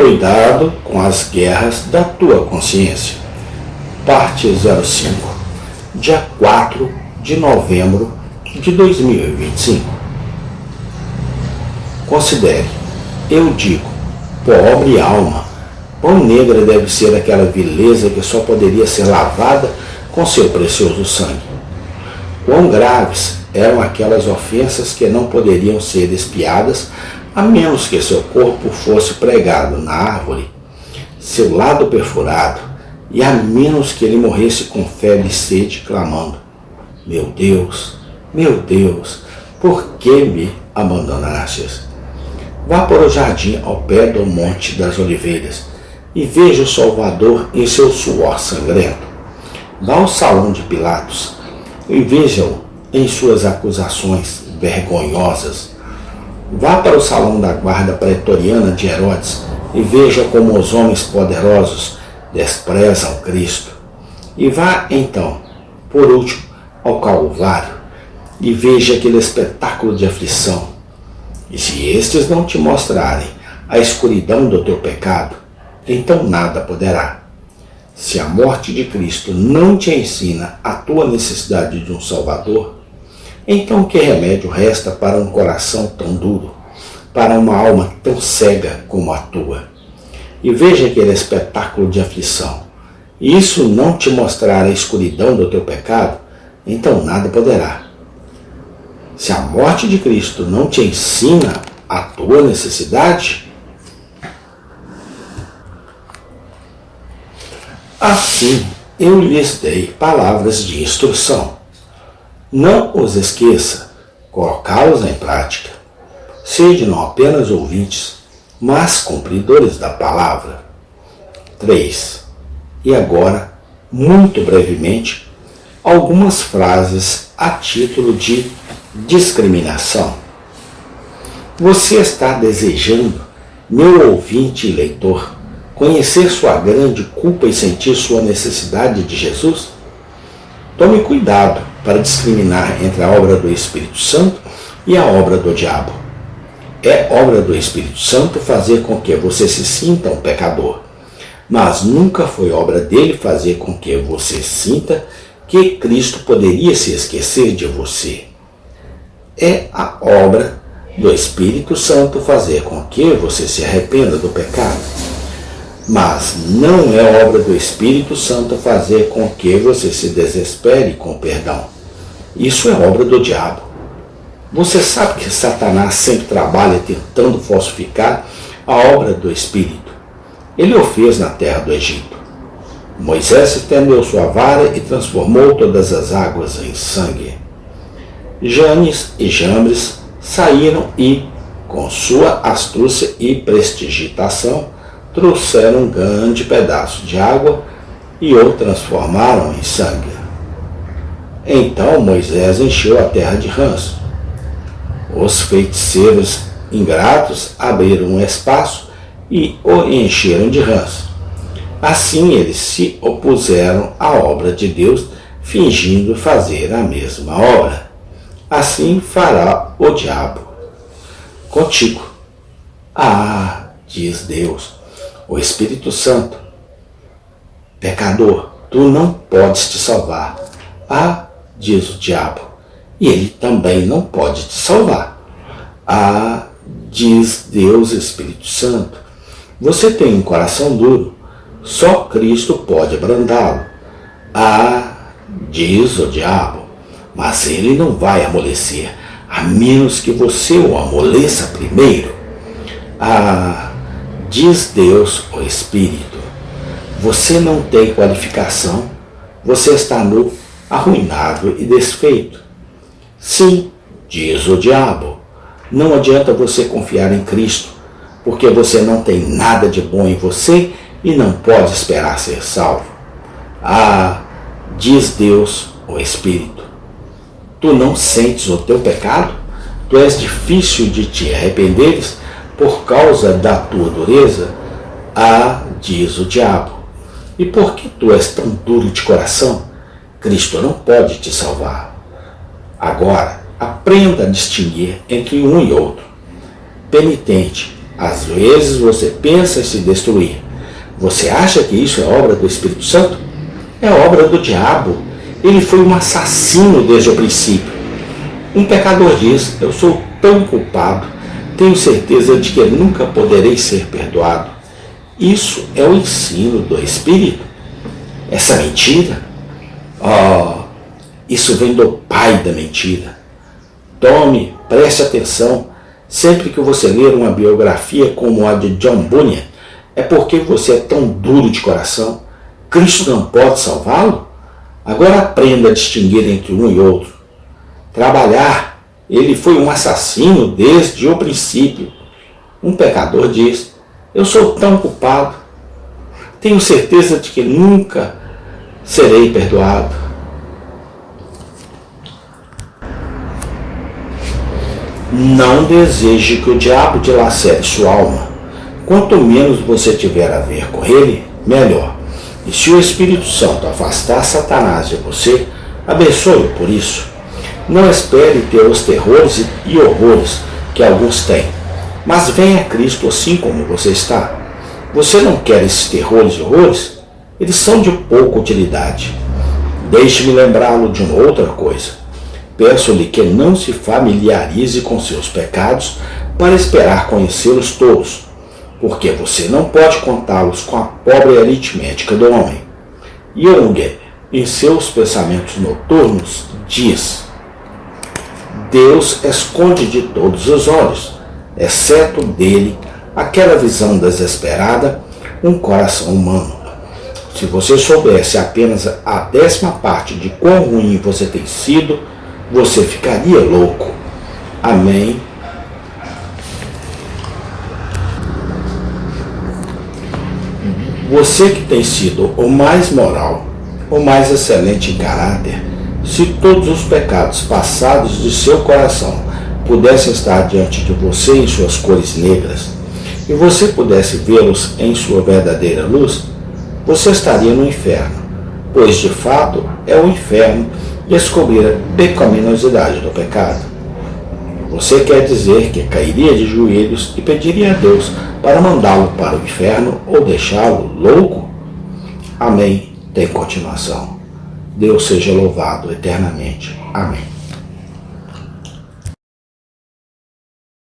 Cuidado com as guerras da tua consciência. Parte 05, dia 4 de novembro de 2025. Considere, eu digo, pobre alma, quão negra deve ser aquela vileza que só poderia ser lavada com seu precioso sangue. Quão graves eram aquelas ofensas que não poderiam ser expiadas a menos que seu corpo fosse pregado na árvore, seu lado perfurado, e a menos que ele morresse com febre e sede, clamando: meu Deus, por que me abandonastes? Vá para o jardim ao pé do Monte das Oliveiras e veja o Salvador em seu suor sangrento. Vá ao salão de Pilatos e veja-o em suas acusações vergonhosas. Vá para o salão da guarda pretoriana de Herodes e veja como os homens poderosos desprezam Cristo. E vá, então, por último, ao Calvário e veja aquele espetáculo de aflição. E se estes não te mostrarem a escuridão do teu pecado, então nada poderá. Se a morte de Cristo não te ensina a tua necessidade de um Salvador, então que remédio resta para um coração tão duro, para uma alma tão cega como a tua? E veja aquele espetáculo de aflição. E isso não te mostrar a escuridão do teu pecado, então nada poderá. Se a morte de Cristo não te ensina a tua necessidade, assim eu lhes dei palavras de instrução. Não os esqueça, colocá-los em prática. Sede não apenas ouvintes, mas cumpridores da palavra. 3. E agora, muito brevemente, algumas frases a título de discriminação. Você está desejando, meu ouvinte e leitor, conhecer sua grande culpa e sentir sua necessidade de Jesus? Tome cuidado para discriminar entre a obra do Espírito Santo e a obra do diabo. É obra do Espírito Santo fazer com que você se sinta um pecador, mas nunca foi obra dele fazer com que você sinta que Cristo poderia se esquecer de você. É a obra do Espírito Santo fazer com que você se arrependa do pecado, mas não é obra do Espírito Santo fazer com que você se desespere com o perdão. Isso é obra do diabo. Você sabe que Satanás sempre trabalha tentando falsificar a obra do Espírito. Ele o fez na terra do Egito. Moisés estendeu sua vara e transformou todas as águas em sangue. Janes e Jambres saíram e, com sua astúcia e prestigitação, trouxeram um grande pedaço de água e o transformaram em sangue. Então Moisés encheu a terra de rãs. Os feiticeiros ingratos abriram um espaço e o encheram de rãs. Assim eles se opuseram à obra de Deus, fingindo fazer a mesma obra. Assim fará o diabo contigo. Diz Deus, o Espírito Santo: pecador, tu não podes te salvar. Diz o diabo, e ele também não pode te salvar. Diz Deus, Espírito Santo, você tem um coração duro, só Cristo pode abrandá-lo. Diz o diabo, mas ele não vai amolecer, a menos que você o amoleça primeiro. Diz Deus, o Espírito, você não tem qualificação, você está nu, arruinado e desfeito. Sim, diz o diabo, não adianta você confiar em Cristo, porque você não tem nada de bom em você e não pode esperar ser salvo. Diz Deus, o Espírito, tu não sentes o teu pecado? Tu és difícil de te arrependeres por causa da tua dureza? Diz o diabo, e por que tu és tão duro de coração? Cristo não pode te salvar. Agora, aprenda a distinguir entre um e outro. Penitente, Às vezes você pensa em se destruir. Você acha que isso é obra do Espírito Santo? É obra do diabo. Ele foi um assassino desde o princípio. Um pecador diz: eu sou tão culpado, tenho certeza de que nunca poderei ser perdoado. Isso é o ensino do Espírito. Essa mentira, isso vem do pai da mentira. Preste atenção, sempre que você ler uma biografia como a de John Bunyan, é porque você é tão duro de coração. Cristo não pode salvá-lo? Agora aprenda a distinguir entre um e outro. Trabalhar, ele foi um assassino desde o princípio. Um pecador diz: eu sou tão culpado, tenho certeza de que nunca serei perdoado. Não deseje que o diabo dilacere sua alma. Quanto menos você tiver a ver com ele, melhor. E se o Espírito Santo afastar Satanás de você, abençoe-o por isso. Não espere ter os terrores e horrores que alguns têm, mas venha a Cristo assim como você está. Você não quer esses terrores e horrores? Eles são de pouca utilidade. Deixe-me lembrá-lo de uma outra coisa. Peço-lhe que não se familiarize com seus pecados para esperar conhecê-los todos, porque você não pode contá-los com a pobre aritmética do homem. Jung, em seus pensamentos noturnos, diz: Deus esconde de todos os olhos, exceto dele, aquela visão desesperada, um coração humano. Se você soubesse apenas a 10ª parte de quão ruim você tem sido, você ficaria louco. Amém. Você que tem sido o mais moral, o mais excelente em caráter, se todos os pecados passados de seu coração pudessem estar diante de você em suas cores negras, e você pudesse vê-los em sua verdadeira luz, você estaria no inferno, pois de fato é o inferno descobrir a pecaminosidade do pecado. Você quer dizer que cairia de joelhos e pediria a Deus para mandá-lo para o inferno ou deixá-lo louco? Amém. Tem continuação. Deus seja louvado eternamente. Amém.